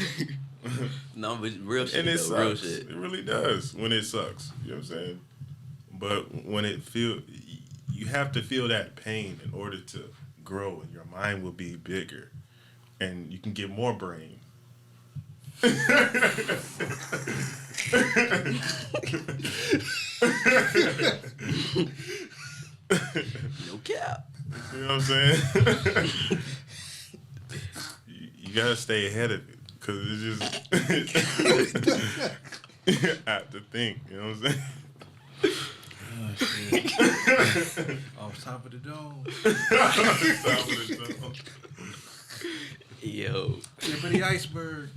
No, but real shit. And it though, sucks. real shit. It really does when it sucks. You know what I'm saying? But when you have to feel that pain in order to grow, and your mind will be bigger, and you can get more brain. No cap. You know what I'm saying? you gotta stay ahead of it because it's just you have to think. You know what I'm saying? Oh, shit. Off top of the dome. Yo. Tip of the iceberg.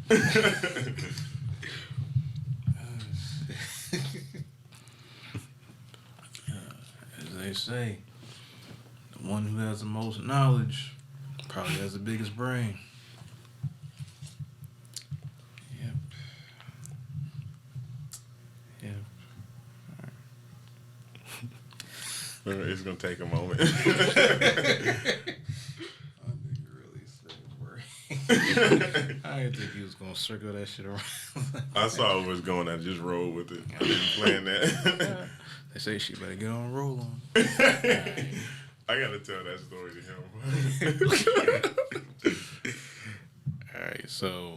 As they say, the one who has the most knowledge probably has the biggest brain. Yep. Yep. It's gonna take a moment. I think you really said brain. I didn't think he was gonna circle that shit around. I saw it was going. I just rolled with it. I didn't plan that. They say she better get on roll on. I gotta tell that story to him. Alright, so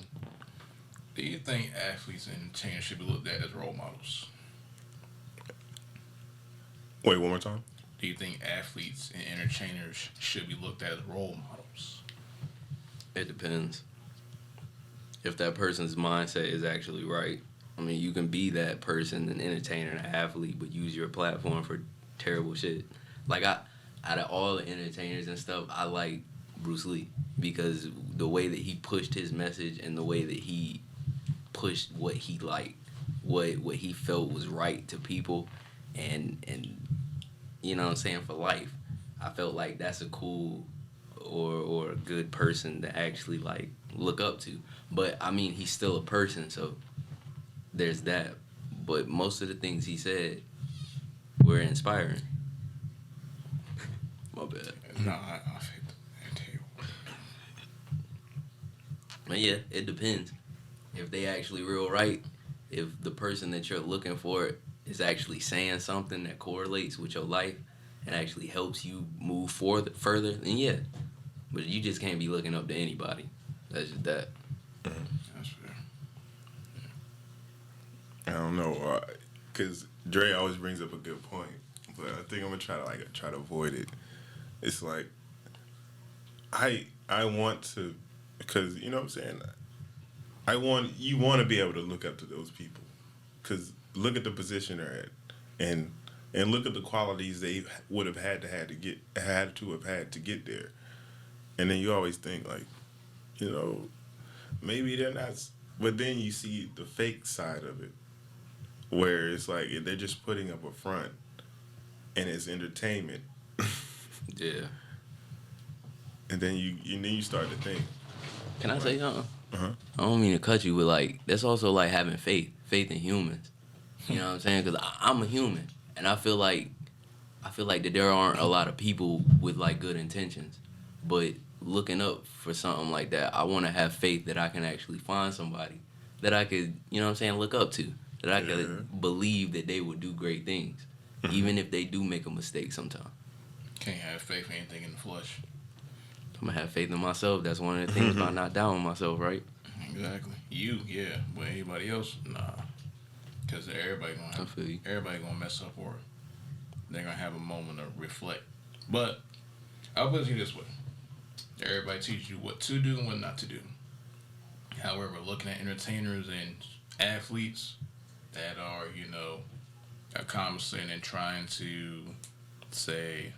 do you think athletes and entertainers should be looked at as role models? Wait, one more time. Do you think athletes and entertainers should be looked at as role models? It depends. If that person's mindset is actually right. I mean, you can be that person, an entertainer, an athlete, but use your platform for terrible shit. Like, out of all the entertainers and stuff, I like Bruce Lee because the way that he pushed his message and the way that he pushed what he liked, what he felt was right to people, and you know what I'm saying, for life. I felt like that's a cool or a good person to actually like look up to. But I mean, he's still a person, so there's that. But most of the things he said were inspiring. My bad. No, I tell you. But yeah, it depends. If they actually real right, if the person that you're looking for is actually saying something that correlates with your life and actually helps you move further, then yeah. But you just can't be looking up to anybody. That's just that. That's fair. I don't know, because Dre always brings up a good point, but I think I'm gonna try to avoid it. It's like I want to, because you know what I'm saying. You want to be able to look up to those people, because look at the position they're at, and look at the qualities they would have had to get there, and then you always think like, you know, maybe they're not, but then you see the fake side of it, where it's like they're just putting up a front, and it's entertainment. Yeah. And then you start to think. Can I say something? Uh-huh. I don't mean to cut you, but like that's also like having faith in humans. You know what I'm saying? Because I'm a human, and I feel like that there aren't a lot of people with like good intentions, but looking up for something like that, I want to have faith that I can actually find somebody that I could, you know what I'm saying, look up to, that I could believe that they would do great things, even if they do make a mistake sometime. Can't have faith in anything in the flesh. I'm gonna have faith in myself. That's one of the things about not doubting myself, right? Exactly. You, yeah, but anybody else, nah. Because everybody gonna mess up, or they're gonna have a moment to reflect. But I'll put it this way: everybody teaches you what to do and what not to do. However, looking at entertainers and athletes that are, you know, accomplishing and trying to say,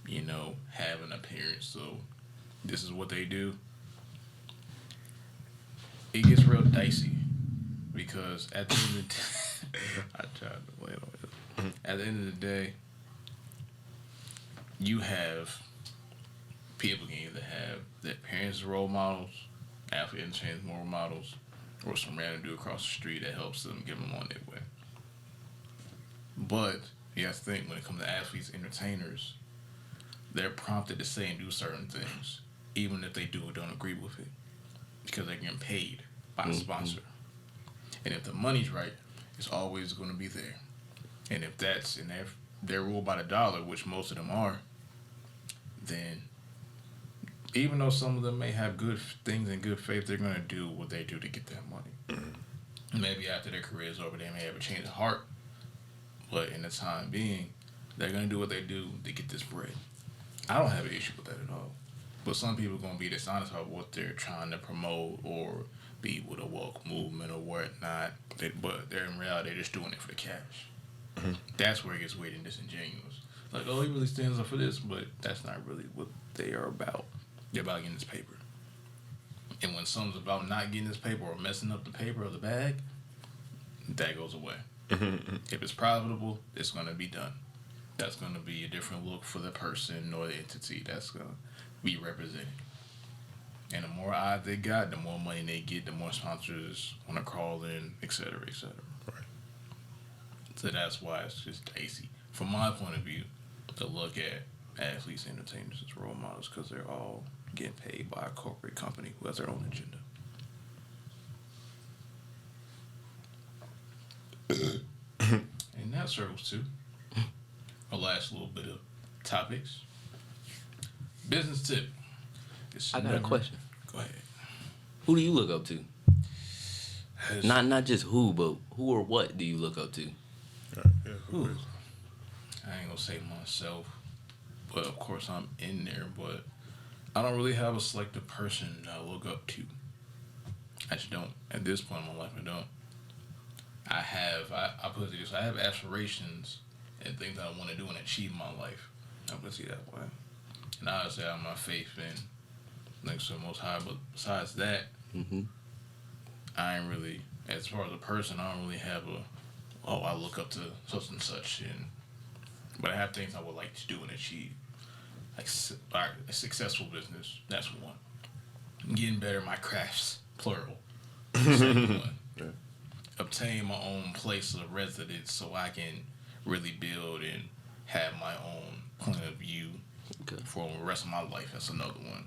you know, have an appearance, so this is what they do, it gets real dicey, because at the end of the day, I tried to wait on it. At the end of the day, you have people can either have their parents as role models, athlete entertainers role models, or some random dude across the street that helps them get them on their way. But you have to think, when it comes to athletes, entertainers, they're prompted to say and do certain things, even if they do or don't agree with it, because they're getting paid by a sponsor. And if the money's right, it's always going to be there. And if they're ruled by the dollar, which most of them are, then even though some of them may have good things in good faith, they're going to do what they do to get that money. Maybe after their career is over, they may have a change of heart, but in the time being, they're going to do what they do to get this bread. I don't have an issue with that at all. But some people are going to be dishonest about what they're trying to promote or be with a woke movement or whatnot. But they're in reality, they're just doing it for cash. That's where it gets weird and disingenuous. Like, oh, he really stands up for this, but that's not really what they are about. They're about getting this paper. And when someone's about not getting this paper or messing up the paper or the bag, that goes away. If it's profitable, it's going to be done. That's going to be a different look for the person or the entity that's going to be represented. And the more odds they got, the more money they get, the more sponsors want to call in, et cetera, et cetera. Right. So that's why it's just dicey, from my point of view, to look at athletes and entertainers as role models, because they're all getting paid by a corporate company who has their own agenda. And that circles to our last little bit of topics. Business tip. I got a question. Go ahead. Who do you look up to? Not just who, but who or what do you look up to? Yeah, who is? I ain't gonna say myself, but of course I'm in there, but I don't really have a selective person I look up to. I just don't. At this point in my life, I don't. I put it this way, I have aspirations and things that I want to do and achieve in my life. I would see that way. And I would say I have my faith in next to the Most High, but besides that, I ain't really, as far as a person, I don't really have I look up to such and such, but I have things I would like to do and achieve. Like a successful business, that's one. Getting better at my crafts, plural. Second one. Yeah. Obtain my own place of residence so I can really build and have my own point of view for the rest of my life. That's another one.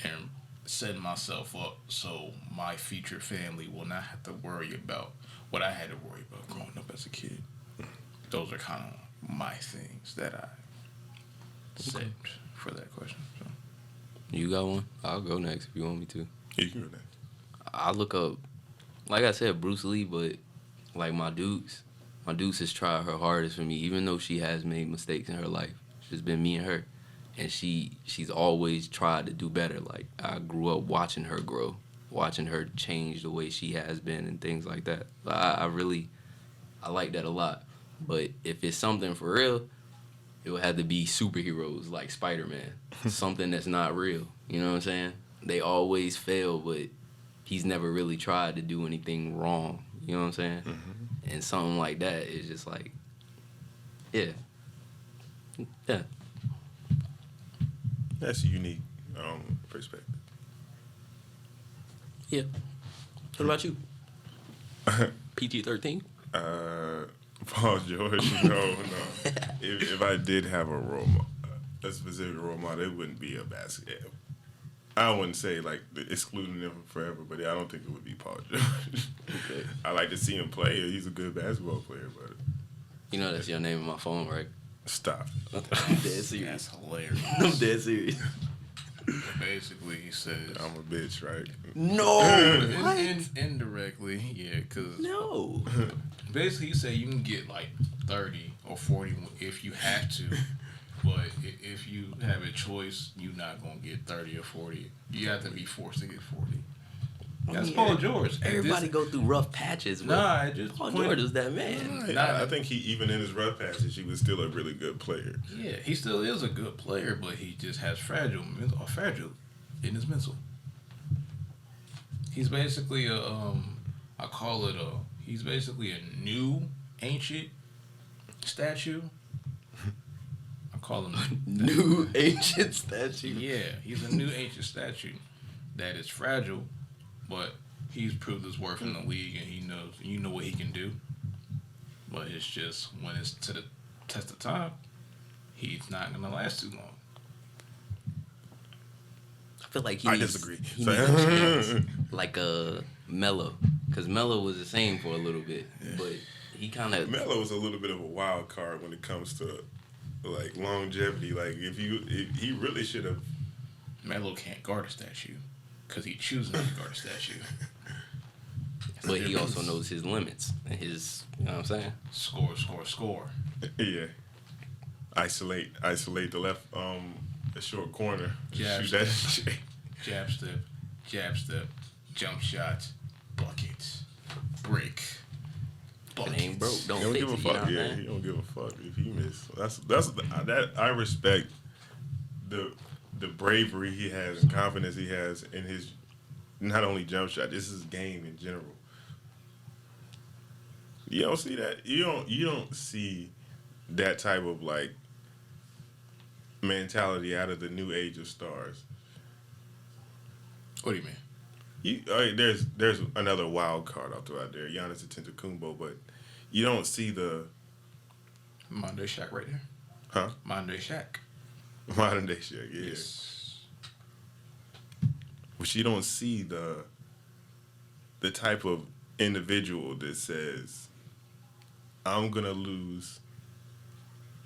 And setting myself up so my future family will not have to worry about what I had to worry about growing up as a kid. Those are kind of my things that I set for that question. So. You got one? I'll go next if you want me to. Yeah, you can go next. I look up, like I said, Bruce Lee, but like my Dukes has tried her hardest for me, even though she has made mistakes in her life. It's just been me and her. And she's always tried to do better. Like, I grew up watching her grow, watching her change the way she has been and things like that. I like that a lot. But if it's something for real, it would have to be superheroes like Spider-Man. Something that's not real. You know what I'm saying? They always fail, but he's never really tried to do anything wrong. You know what I'm saying? And something like that is just like, yeah. That's a unique perspective. Yeah. What about you? PG-13? Paul George, no. If I did have a specific role model, it wouldn't be a basketball. I wouldn't say like excluding him forever, but I don't think it would be Paul George. Okay. I like to see him play. He's a good basketball player, but You know that's your name in my phone, right? stop. I'm dead serious. That's hilarious. I'm dead serious. Basically, he says... I'm a bitch, right? No! Indirectly, yeah, because... No. Basically, he said you can get like 30 or 40 if you have to, but if you have a choice, you're not going to get 30 or 40. You have to be forced to get 40. That's Paul George. Everybody go through rough patches, but Paul George is that man. I think he, even in his rough passage, he was still a really good player. Yeah, he still is a good player, but he just has fragile in his mental. He's basically he's basically a new ancient statue. I call him New ancient statue. Yeah, he's a new ancient statue that is fragile, but he's proved his worth in the league, and he knows, you know what he can do. But it's just when it's to the test of time, he's not gonna last too long. I feel like I disagree. He needs a chance, like Melo, because Melo was the same for a little bit, but he kind of Melo was a little bit of a wild card when it comes to like longevity. Like if he really should have. Melo can't guard a statue because he chooses not to guard a statue. But he also knows his limits and his, you know what I'm saying? Score. Yeah. Isolate the left the short corner. Jab Shoot step. that. Jab step, jump shot, buckets, break, If it ain't broke, broke, don't He don't fix give a it. fuck. You know what I'm Yeah, saying? he don't give a fuck if he miss. That I respect the bravery he has and confidence he has in his not only jump shot. This is game in general. You don't see that. You don't see that type of like mentality out of the new age of stars. What do you mean? There's another wild card I'll throw out there, Giannis Antetokounmpo, but you don't see the Monday Shaq right there. huh? Monday Shaq. Modern day Shaq, yeah. Yes. But you don't see the type of individual that says, I'm gonna lose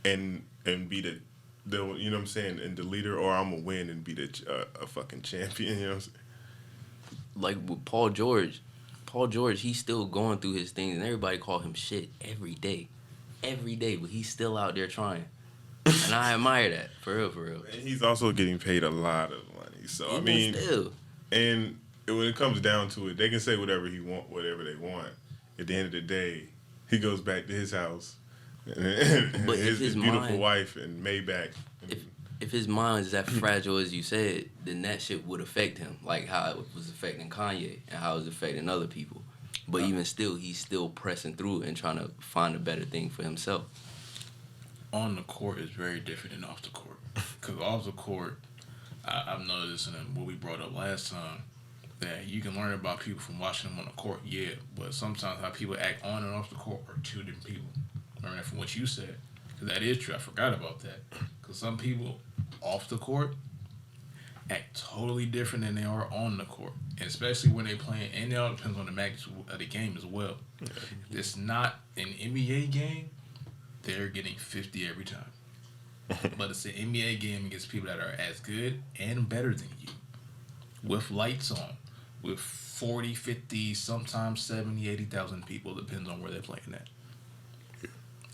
and be the you know what I'm saying, and the leader, or I'm gonna win and be a fucking champion, you know what I'm saying? Like with Paul George, he's still going through his things, and everybody call him shit every day, but he's still out there trying, and I admire that for real. And he's also getting paid a lot of money, so I Even mean, still. and when it comes down to it, they can say whatever they want. At the end of the day, he goes back to his house, and But his if his beautiful mind- wife and Maybach. If his mind is that fragile as you said, then that shit would affect him, like how it was affecting Kanye and how it was affecting other people. But even still, he's still pressing through and trying to find a better thing for himself. On the court is very different than off the court. Because off the court, I've noticed, and what we brought up last time, that you can learn about people from watching them on the court, yeah, but sometimes how people act on and off the court are two different people. Remember that from what you said? Because that is true. I forgot about that. Because some people off the court act totally different than they are on the court. And especially when they're playing, and it all depends on the magnitude of the game as well. If it's not an NBA game, they're getting 50 every time. But it's an NBA game against people that are as good and better than you. With lights on. With 40, 50, sometimes 70, 80,000 people. Depends on where they're playing at.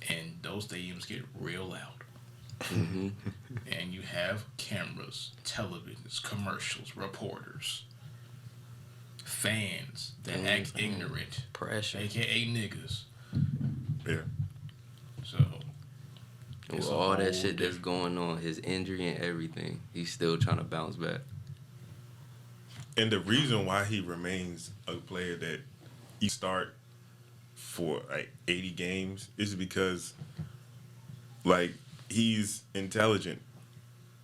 And those stadiums get real loud. Mm-hmm. And you have cameras, televisions, commercials, reporters, fans that act ignorant. Pressure. AKA niggas. Yeah. So With all that shit that's going on, his injury and everything, he's still trying to bounce back. And the reason why he remains a player that you start for like 80 games is because like he's intelligent.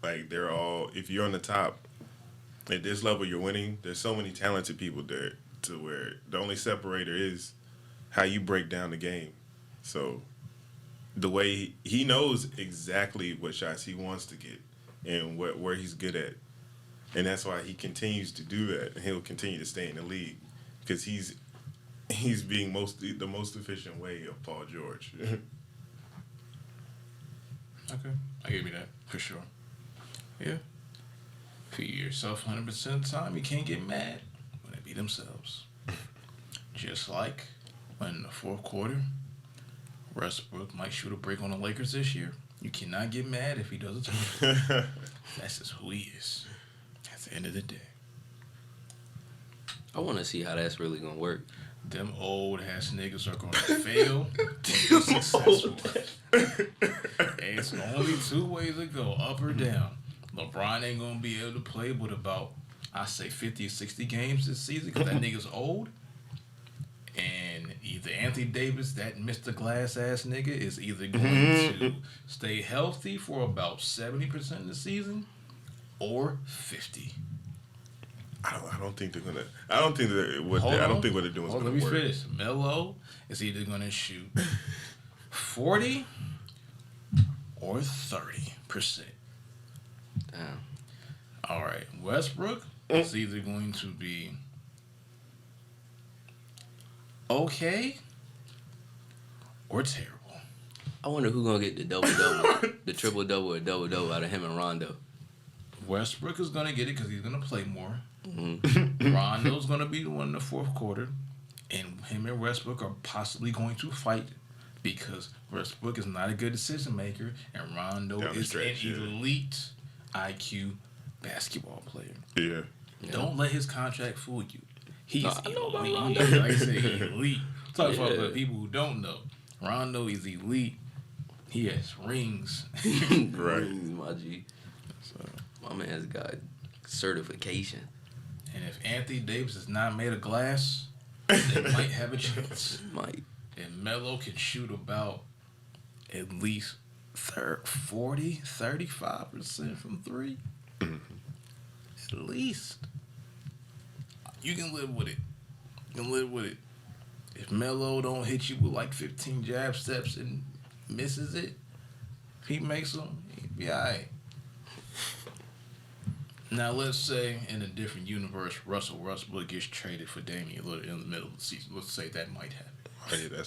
Like they're all, if you're on the top at this level, you're winning. There's so many talented people there to where the only separator is how you break down the game. So the way he knows exactly what shots he wants to get and where he's good at. And that's why he continues to do that, and he'll continue to stay in the league because he's being the most efficient way of Paul George. okay, I give you that for sure. Yeah, for yourself 100% of the time, you can't get mad when they beat themselves. Just like when in the fourth quarter, Westbrook might shoot a break on the Lakers this year. You cannot get mad if he does it to you. That's just who he is. At the end of the day, I want to see how that's really gonna work. them old ass niggas are going to fail and be successful. And it's only two ways to go, up or down. LeBron ain't going to be able to play but about, I say, 50 or 60 games this season because that nigga's old. And either Anthony Davis, that Mr. Glass ass nigga, is either going to stay healthy for about 70% of the season or 50. I don't think they're gonna. I don't think what they're doing is gonna Let me work. finish. Melo is either gonna shoot 40 or 30%. Damn. All right, Westbrook is either going to be okay or terrible. I wonder who gonna get the double-double, the triple-double or double-double out of him and Rondo. Westbrook is gonna get it because he's gonna play more. Mm-hmm. Rondo's gonna be the one in the fourth quarter, and him and Westbrook are possibly going to fight because Westbrook is not a good decision maker, and Rondo Down the is stretch, an elite IQ basketball player. Yeah. Don't let his contract fool you. He's No, I know about elite. Rondo. Like I said, he's elite. Talk about the people who don't know. Rondo is elite. He has rings. Right. Rings, my G. So, My man's got certification. and if Anthony Davis is not made of glass, they might have a chance. Might. And Melo can shoot about at least 35% from three. At least. You can live with it. You can live with it. If Melo don't hit you with like 15 jab steps and misses it, if he makes them, he'd be all right. Now, let's say in a different universe, Russell Westbrook gets traded for Damian Lillard in the middle of the season. Let's say that might happen. Oh, yeah,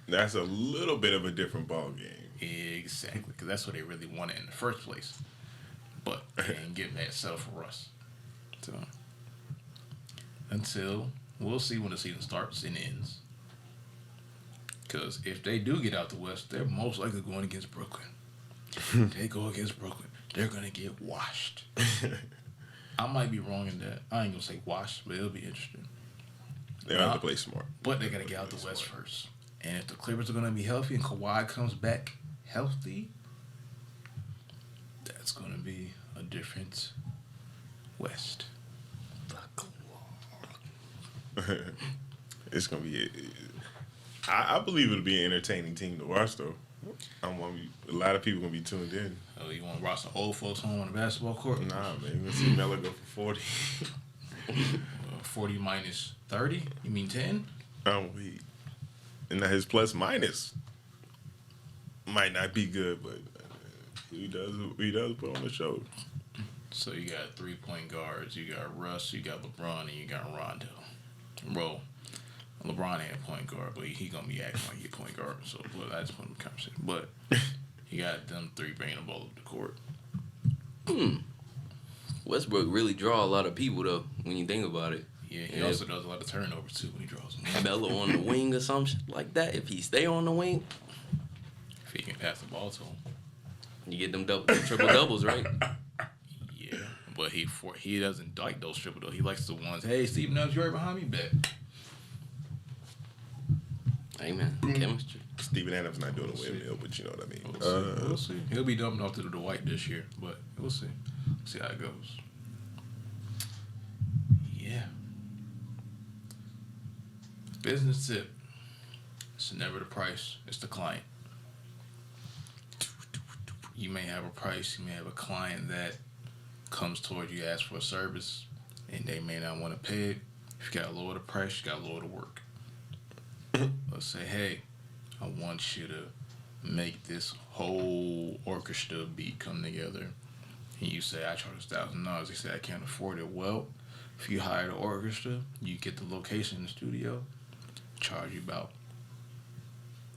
that's a little bit of a different ball game. Exactly, because that's what they really wanted in the first place. But they ain't getting that settled for Russ. So, until we'll see when the season starts and ends. Because if they do get out the West, they're most likely going against Brooklyn. They go against Brooklyn, they're going to get washed. I might be wrong in that. I ain't going to say washed, but it'll be interesting. They have to play smart. But they got to get out the West first. And if the Clippers are going to be healthy and Kawhi comes back healthy, that's going to be a different West. It's gonna be. I believe it'll be an entertaining team to watch, though. A lot of people gonna be tuned in. Oh, you want to watch some old folks home on the basketball court? Nah, man, you gonna see Melo go for 40. 40 minus 30? You mean 10? Weak. And now his plus minus might not be good, but he does put on the show. So you got 3-point guards. You got Russ, you got LeBron, and you got Rondo. Bro, LeBron ain't a point guard, but he gonna be acting like he a point guard. So, but I just put him in the conversation. But you got them three bringing the ball up the court. Westbrook really draw a lot of people though when you think about it. Yeah, he also does a lot of turnovers too when he draws them. Melo on the wing or some shit like that. If he stay on the wing, If he can pass the ball to him. you get them triple doubles, right? Yeah, but he doesn't like those triple doubles. He likes the ones. Hey, Stephen Adams, you're right behind me, bet. Hey man, chemistry. Steven Adams not doing a windmill, but you know what I mean. We'll see. He'll be dumping off to the Dwight this year, but we'll see. See how it goes. Yeah. Business tip. It's never the price, it's the client. You may have a price, you may have a client that comes toward you, ask for a service, and they may not want to pay it. If you gotta lower the price, you gotta lower the work. Let's say, hey, I want you to make this whole orchestra beat come together. And you say, I charge $1,000. They say, I can't afford it. Well, if you hire the orchestra, you get the location in the studio, charge you about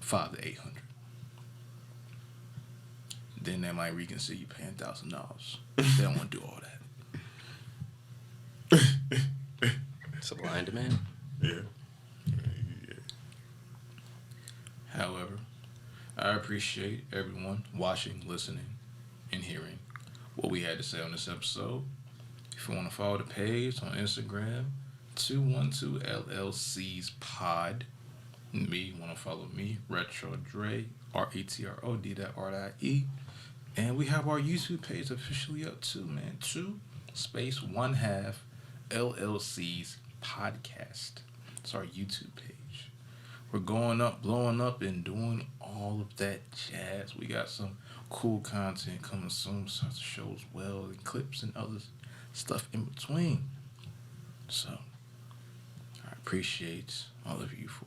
$500 to $800. Then they might reconsider you paying $1,000. They don't want to do all that. Supply and demand. Yeah. However, I appreciate everyone watching, listening, and hearing what we had to say on this episode. If you want to follow the page on Instagram, 212 LLCs Pod. Me, want to follow me, Retro Dre, RETROD.RIE. And we have our YouTube page officially up too, man. 2-1/2 LLCs Podcast. It's our YouTube page. We're going up, blowing up, and doing all of that jazz. We got some cool content coming soon, such shows well, and clips and other stuff in between. So, I appreciate all of you for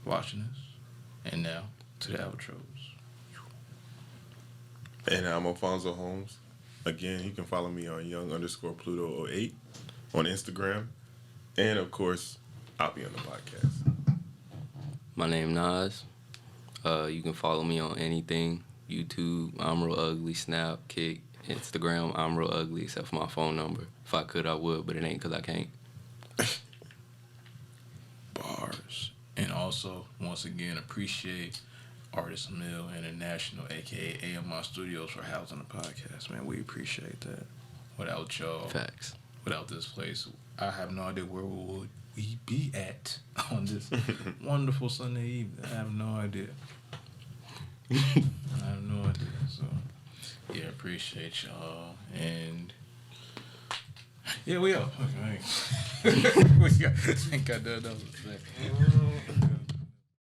watching us. And now, to the outros. And I'm Alfonso Holmes. Again, you can follow me on young_Pluto08 on Instagram. And, of course, I'll be on the podcast. My name Nas. You can follow me on anything. YouTube, I'm Real Ugly, Snap, Kick, Instagram, I'm Real Ugly, except for my phone number. If I could, I would, but it ain't because I can't. Bars. And also, once again, appreciate Artist Mill International, a.k.a. AMI Studios, for housing the podcast, man. We appreciate that. Without y'all, Facts. without this place, I have no idea where we would we be at on this wonderful Sunday evening? I have no idea. So, yeah, appreciate y'all. And yeah, we up. Okay. We got that was a second.